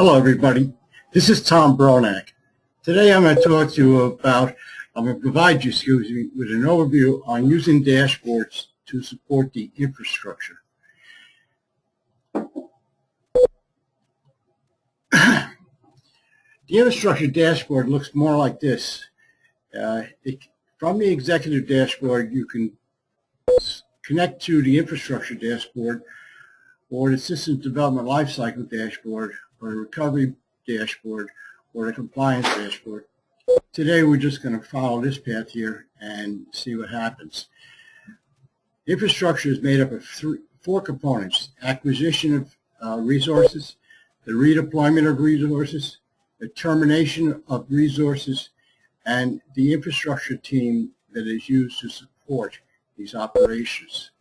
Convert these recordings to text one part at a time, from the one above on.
Hello, everybody. This is Tom Bronak. Today I'm going to talk to you about, I'm going to provide you, with an overview on using dashboards to support the infrastructure. The infrastructure dashboard looks more like this. From the executive dashboard, you can connect to the infrastructure dashboard or the systems development lifecycle dashboard or the recovery dashboard or the compliance dashboard. Today we're just going to follow this path here and see what happens. Infrastructure is made up of four components: acquisition of resources, the redeployment of resources, the termination of resources, and the infrastructure team that is used to support these operations.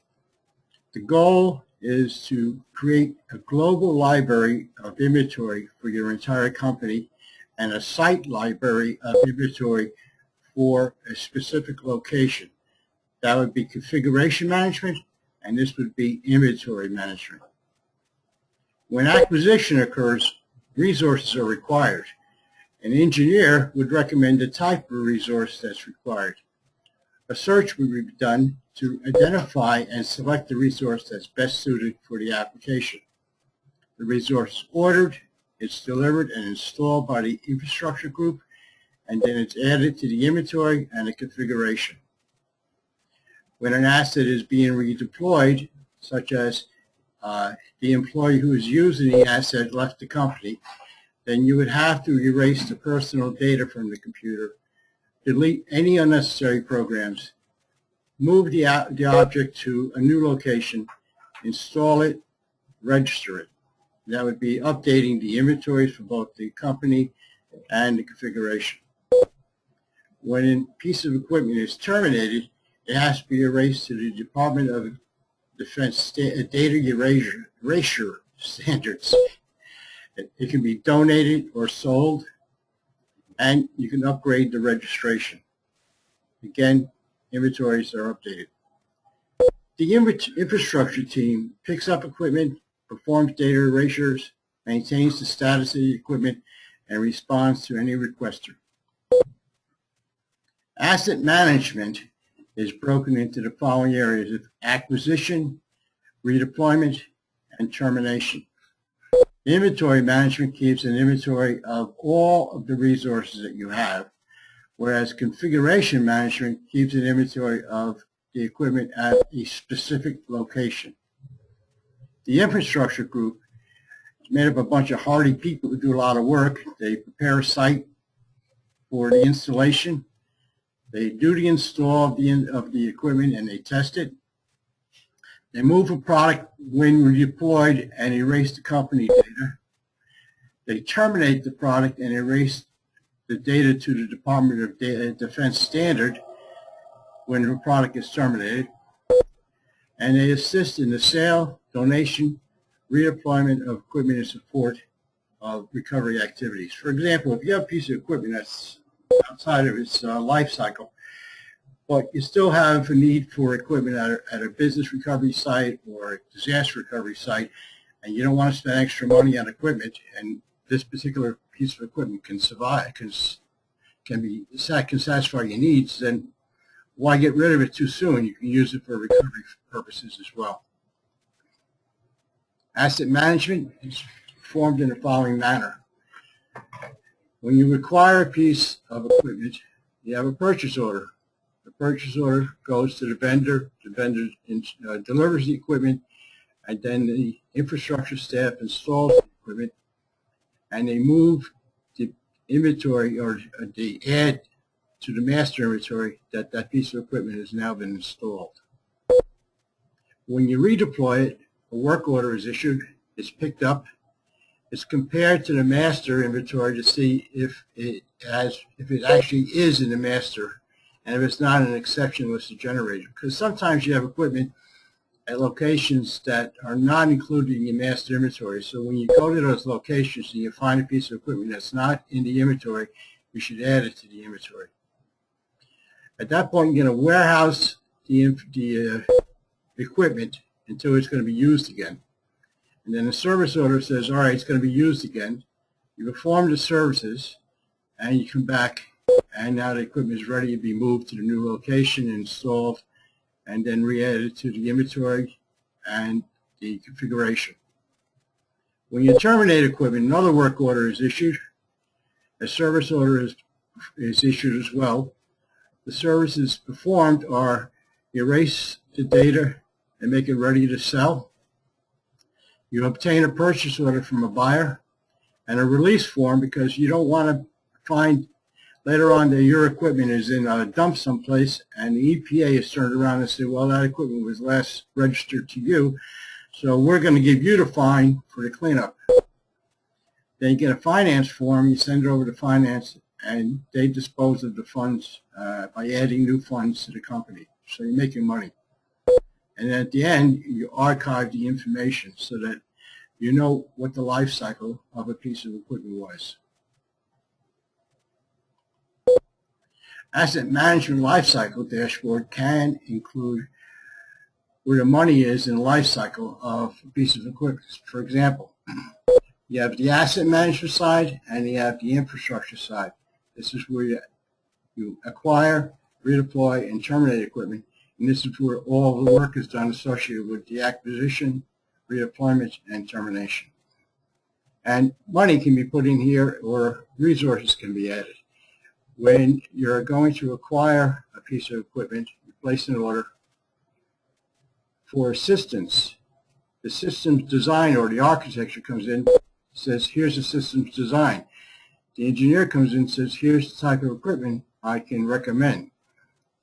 The goal is to create a global library of inventory for your entire company and a site library of inventory for a specific location. That would be configuration management, and this would be inventory management. When acquisition occurs, resources are required. An engineer would recommend the type of resource that's required. A search would be done to identify and select the resource that's best suited for the application. The resource is ordered, it's delivered and installed by the infrastructure group, and then it's added to the inventory and the configuration. When an asset is being redeployed, such as the employee who is using the asset left the company, then you would have to erase the personal data from the computer, delete any unnecessary programs, move the object to a new location, install it, register it. That would be updating the inventories for both the company and the configuration. When a piece of equipment is terminated, it has to be erased to the Department of Defense data erasure standards. It can be donated or sold, and you can upgrade the registration. Again, inventories are updated. The infrastructure team picks up equipment, performs data erasures, maintains the status of the equipment, and responds to any requester. Asset management is broken into the following areas of acquisition, redeployment, and termination. Inventory management keeps an inventory of all of the resources that you have, whereas configuration management keeps an inventory of the equipment at a specific location. The infrastructure group is made up of a bunch of hardy people who do a lot of work. They prepare a site for the installation. They do the install of the equipment and they test it. They move a product when redeployed and erase the company data. They terminate the product and erase the data to the Department of Defense standard when the product is terminated. And they assist in the sale, donation, redeployment of equipment and support of recovery activities. For example, if you have a piece of equipment that's outside of its life cycle, but you still have a need for equipment at a business recovery site or a disaster recovery site, and you don't want to spend extra money on equipment, and this particular piece of equipment can survive, can satisfy your needs, then why get rid of it too soon? You can use it for recovery purposes as well. Asset management is performed in the following manner. When you require a piece of equipment, you have a purchase order. The purchase order goes to the vendor delivers the equipment, and then the infrastructure staff installs the equipment, and they move the inventory, or they add to the master inventory that that piece of equipment has now been installed. When you redeploy it, a work order is issued, it's picked up, it's compared to the master inventory to see if it actually is in the master, and if it's not, an exception listed generated. Because sometimes you have equipment at locations that are not included in your master inventory. So when you go to those locations and you find a piece of equipment that's not in the inventory, you should add it to the inventory. At that point, you're going to warehouse the equipment until it's going to be used again. And then the service order says, all right, it's going to be used again. You perform the services, and you come back, and now the equipment is ready to be moved to the new location, installed, and then re-added to the inventory and the configuration. When you terminate equipment, another work order is issued. A service order is issued as well. The services performed are erase the data and make it ready to sell. You obtain a purchase order from a buyer and a release form, because you don't want to find later on that your equipment is in a dump someplace and the EPA is turned around and said, well, that equipment was last registered to you, so we're going to give you the fine for the cleanup. Then you get a finance form, you send it over to finance, and they dispose of the funds by adding new funds to the company. So you're making money. And at the end, you archive the information so that you know what the life cycle of a piece of equipment was. Asset management lifecycle dashboard can include where the money is in the life cycle of a piece of equipment. For example, you have the asset management side and you have the infrastructure side. This is where you acquire, redeploy, and terminate equipment. And this is where all the work is done associated with the acquisition, redeployment, and termination. And money can be put in here, or resources can be added. When you're going to acquire a piece of equipment, you place an order for assistance. The systems design or the architecture comes in, says, here's the systems design. The engineer comes in and says, here's the type of equipment I can recommend.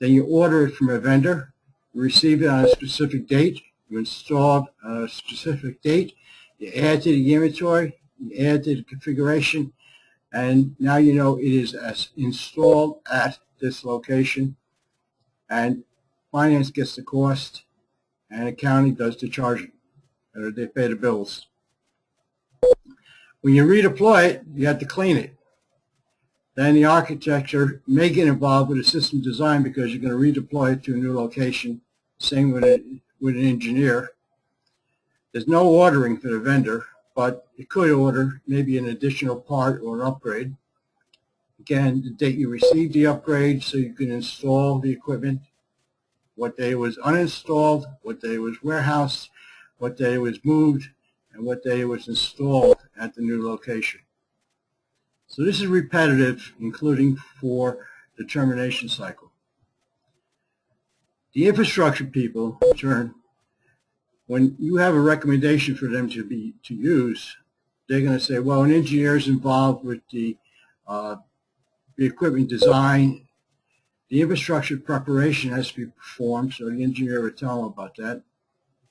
Then you order it from a vendor, you receive it on a specific date, you install a specific date, you add to the inventory, you add to the configuration, and now you know it is as installed at this location, and finance gets the cost, and accounting does the charging, or they pay the bills. When you redeploy it, you have to clean it. Then the architecture may get involved with a system design because you're going to redeploy it to a new location. Same with an engineer. There's no ordering for the vendor, but it could order maybe an additional part or an upgrade. Again, the date you received the upgrade so you can install the equipment, what day it was uninstalled, what day it was warehoused, what day it was moved, and what day it was installed at the new location. So this is repetitive, including for the termination cycle. The infrastructure people, in turn, when you have a recommendation for them to use, they're going to say, well, an engineer is involved with the equipment design. The infrastructure preparation has to be performed, so the engineer would tell them about that.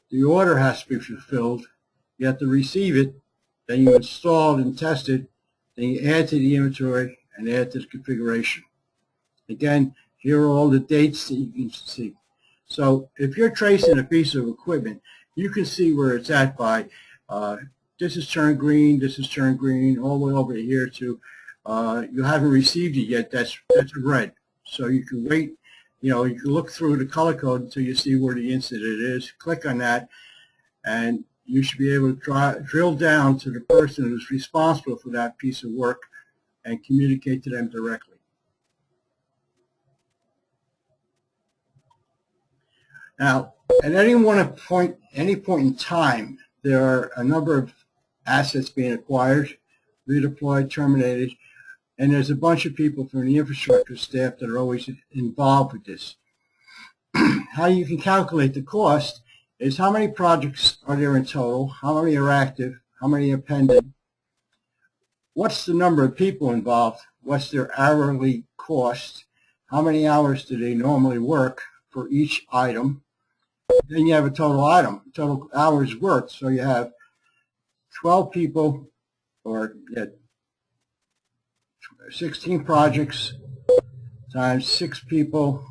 The order has to be fulfilled. You have to receive it, then you install it and test it, then you add to the inventory and add to the configuration. Again, here are all the dates that you can see. So if you're tracing a piece of equipment, you can see where it's at by this is turned green, this is turned green, all the way over here to you haven't received it yet, that's red. So you can wait, you can look through the color code until you see where the incident is, click on that, and you should be able to drill down to the person who's responsible for that piece of work and communicate to them directly. Now, at any point in time, there are a number of assets being acquired, redeployed, terminated, and there's a bunch of people from the infrastructure staff that are always involved with this. How you can calculate the cost is how many projects are there in total, how many are active, how many are pending, what's the number of people involved, what's their hourly cost, how many hours do they normally work for each item. Then you have a total hours worked. So you have 12 people, or 16 projects times 6 people,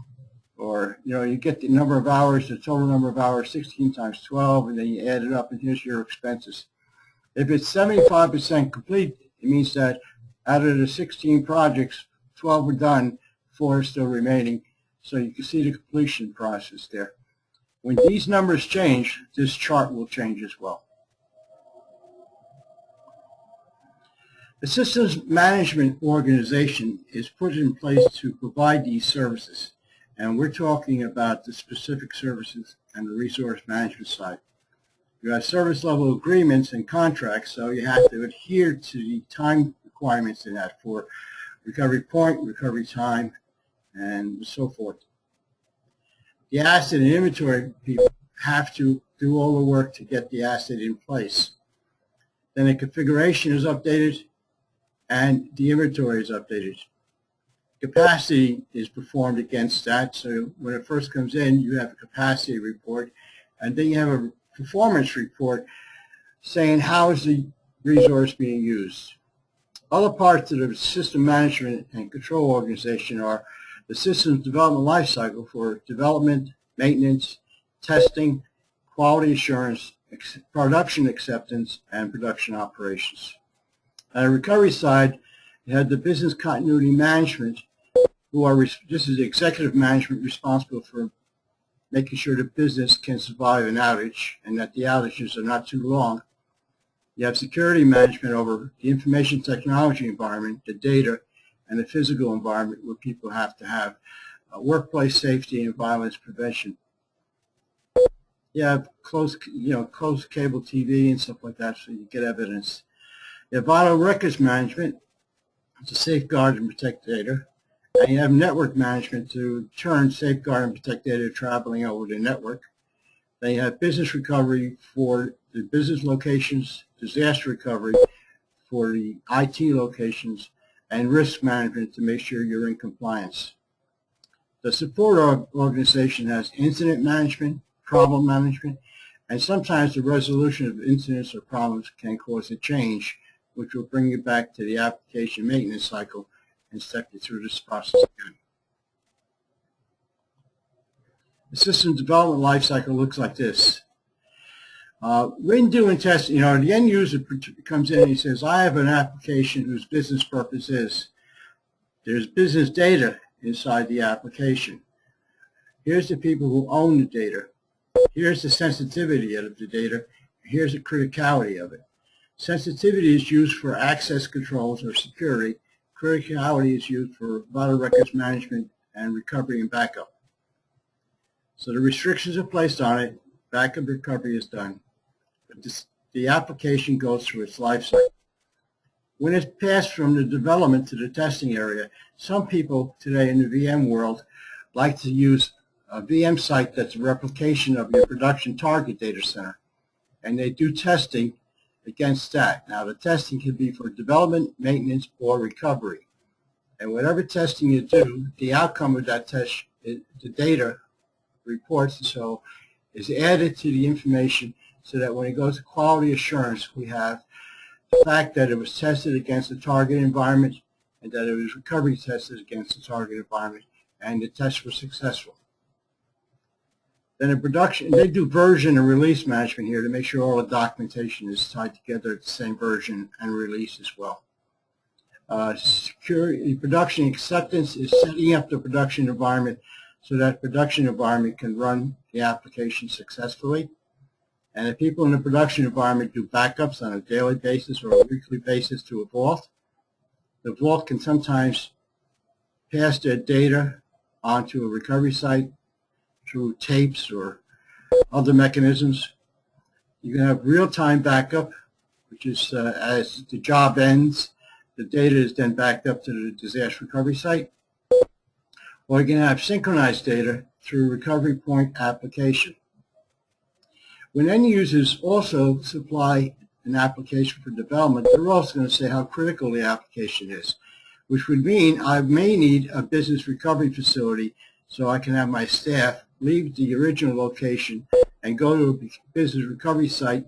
or you get the number of hours, the total number of hours, 16 times 12, and then you add it up, and here's your expenses. If it's 75% complete, it means that out of the 16 projects, 12 are done, 4 are still remaining. So you can see the completion process there. When these numbers change, this chart will change as well. The systems management organization is put in place to provide these services, and we're talking about the specific services and the resource management side. You have service level agreements and contracts, so you have to adhere to the time requirements in that for recovery point, recovery time, and so forth. The asset and inventory people have to do all the work to get the asset in place. Then the configuration is updated and the inventory is updated. Capacity is performed against that, so when it first comes in, you have a capacity report, and then you have a performance report saying how is the resource being used. Other parts of the system management and control organization are the systems development lifecycle for development, maintenance, testing, quality assurance, production acceptance, and production operations. On the recovery side, you have the business continuity management, who are, this is the executive management responsible for making sure the business can survive an outage and that the outages are not too long. You have security management over the information technology environment, the data, and the physical environment where people have to have workplace safety and violence prevention. You have closed cable TV and stuff like that, so you get evidence. You have vital records management to safeguard and protect data. And you have network management to turn, safeguard, and protect data traveling over the network. Then you have business recovery for the business locations, disaster recovery for the IT locations, and risk management to make sure you're in compliance. The support organization has incident management, problem management, and sometimes the resolution of incidents or problems can cause a change, which will bring you back to the application maintenance cycle and step you through this process again. The system development lifecycle looks like this. When doing testing, the end user comes in and he says, I have an application whose business purpose is, there's business data inside the application. Here's the people who own the data. Here's the sensitivity of the data. Here's the criticality of it. Sensitivity is used for access controls or security. Criticality is used for vital records management and recovery and backup. So the restrictions are placed on it. Backup recovery is done. But the application goes through its life cycle. When it's passed from the development to the testing area, some people today in the VM world like to use a VM site that's a replication of your production target data center. And they do testing against that. Now, the testing can be for development, maintenance, or recovery. And whatever testing you do, the outcome of that test, the data reports, so is added to the information so that when it goes to quality assurance, we have the fact that it was tested against the target environment and that it was recovery tested against the target environment, and the tests were successful. Then in production, they do version and release management here to make sure all the documentation is tied together at the same version and release as well. Security, production acceptance is setting up the production environment so that production environment can run the application successfully. And the people in the production environment do backups on a daily basis or a weekly basis to a vault. The vault can sometimes pass their data onto a recovery site through tapes or other mechanisms. You can have real-time backup, which is as the job ends, the data is then backed up to the disaster recovery site. Or you can have synchronized data through recovery point application. When end users also supply an application for development, they're also going to say how critical the application is, which would mean I may need a business recovery facility so I can have my staff leave the original location and go to a business recovery site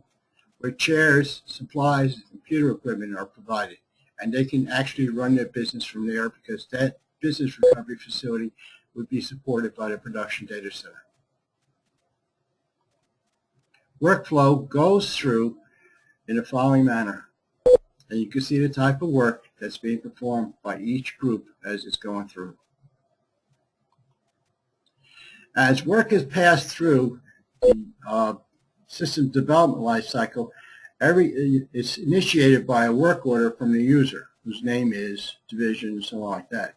where chairs, supplies, and computer equipment are provided. And they can actually run their business from there because that business recovery facility would be supported by the production data center. Workflow goes through in the following manner. And you can see the type of work that's being performed by each group as it's going through. As work is passed through the system development lifecycle, It's initiated by a work order from the user, whose name is, division, and so on like that.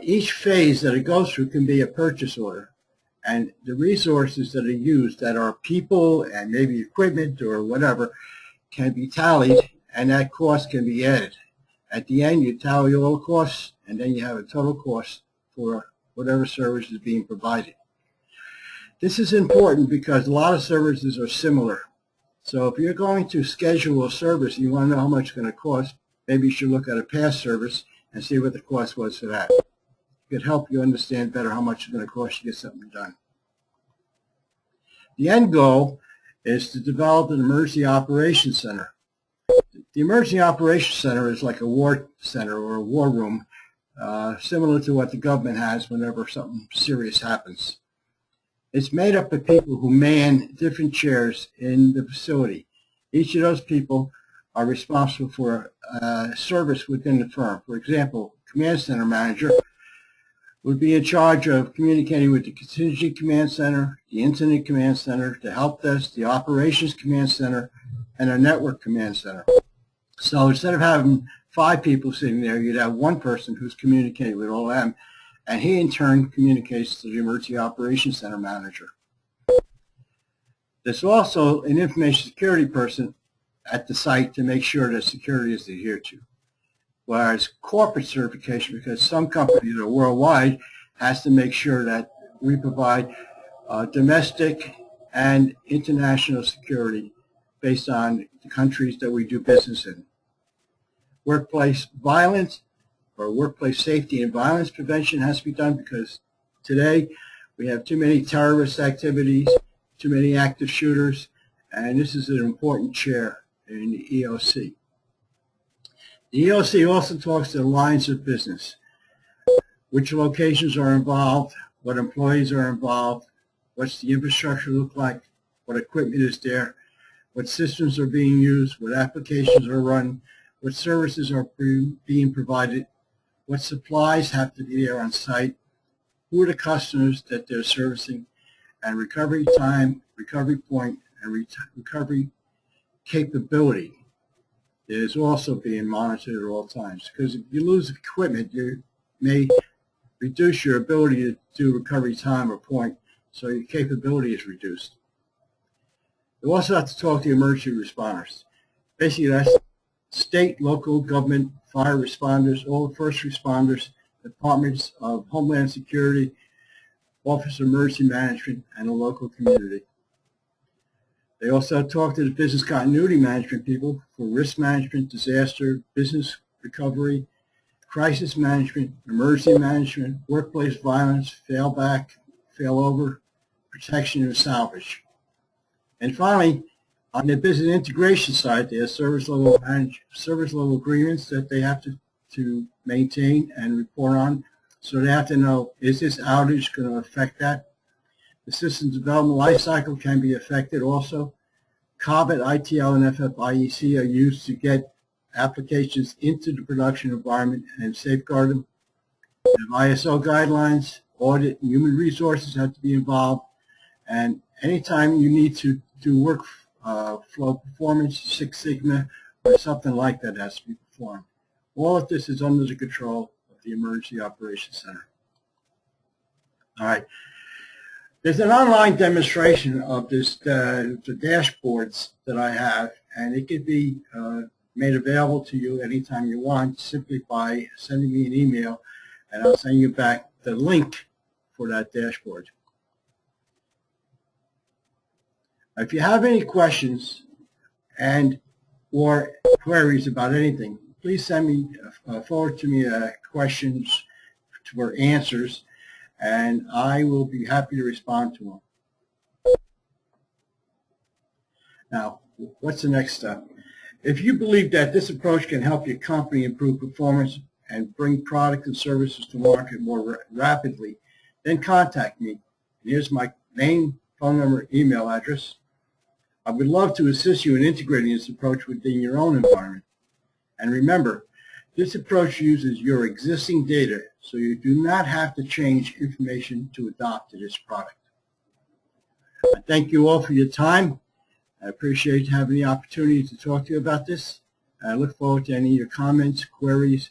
Each phase that it goes through can be a purchase order, and the resources that are used, that are people and maybe equipment or whatever, can be tallied, and that cost can be added. At the end, you tally all the costs, and then you have a total cost for whatever service is being provided. This is important because a lot of services are similar. So if you're going to schedule a service and you want to know how much it's going to cost, maybe you should look at a past service and see what the cost was for that. It could help you understand better how much it's going to cost you to get something done. The end goal is to develop an emergency operations center. The emergency operations center is like a war center or a war room, similar to what the government has whenever something serious happens. It's made up of people who man different chairs in the facility. Each of those people are responsible for a service within the firm. For example, command center manager would be in charge of communicating with the contingency command center, the incident command center, the help desk, the operations command center, and a network command center. So instead of having 5 people sitting there, you'd have one person who's communicating with all of them, and he in turn communicates to the emergency operations center manager. There's also an information security person at the site to make sure that security is adhered to. Whereas corporate certification, because some companies are worldwide, has to make sure that we provide domestic and international security based on the countries that we do business in. Workplace violence or workplace safety and violence prevention has to be done because today we have too many terrorist activities, too many active shooters, and this is an important chair in the EOC. The EOC also talks to the lines of business, which locations are involved, what employees are involved, what's the infrastructure look like, what equipment is there, what systems are being used, what applications are run, what services are being provided, what supplies have to be there on site, who are the customers that they're servicing, and recovery time, recovery point, and recovery capability is also being monitored at all times. Because if you lose equipment, you may reduce your ability to do recovery time or point, so your capability is reduced. You also have to talk to emergency responders. Basically, that's state, local government, fire responders, all the first responders, departments of Homeland Security, Office of Emergency Management, and the local community. They also talk to the business continuity management people for risk management, disaster, business recovery, crisis management, emergency management, workplace violence, failback, failover, protection, and salvage. And finally, on the business integration side, there's service level agreements that they have to maintain and report on. So they have to know, is this outage going to affect that? The system development lifecycle can be affected also. COBIT, ITL, and FFIEC are used to get applications into the production environment and safeguard them. We have ISO guidelines, audit, and human resources have to be involved. And anytime you need to do workflow performance, Six Sigma, or something like that has to be performed. All of this is under the control of the Emergency Operations Center. All right. There's an online demonstration of this, the dashboards that I have, and it can be made available to you anytime you want simply by sending me an email, and I'll send you back the link for that dashboard. If you have any questions or queries about anything, please send me, forward to me questions for answers, and I will be happy to respond to them. Now, what's the next step? If you believe that this approach can help your company improve performance and bring product and services to market more rapidly, then contact me. Here's my name, phone number, email address. I would love to assist you in integrating this approach within your own environment. And remember, this approach uses your existing data, so you do not have to change information to adopt to this product. I thank you all for your time, I appreciate having the opportunity to talk to you about this. I look forward to any of your comments, queries,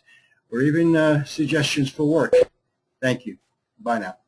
or even suggestions for work. Thank you. Bye now.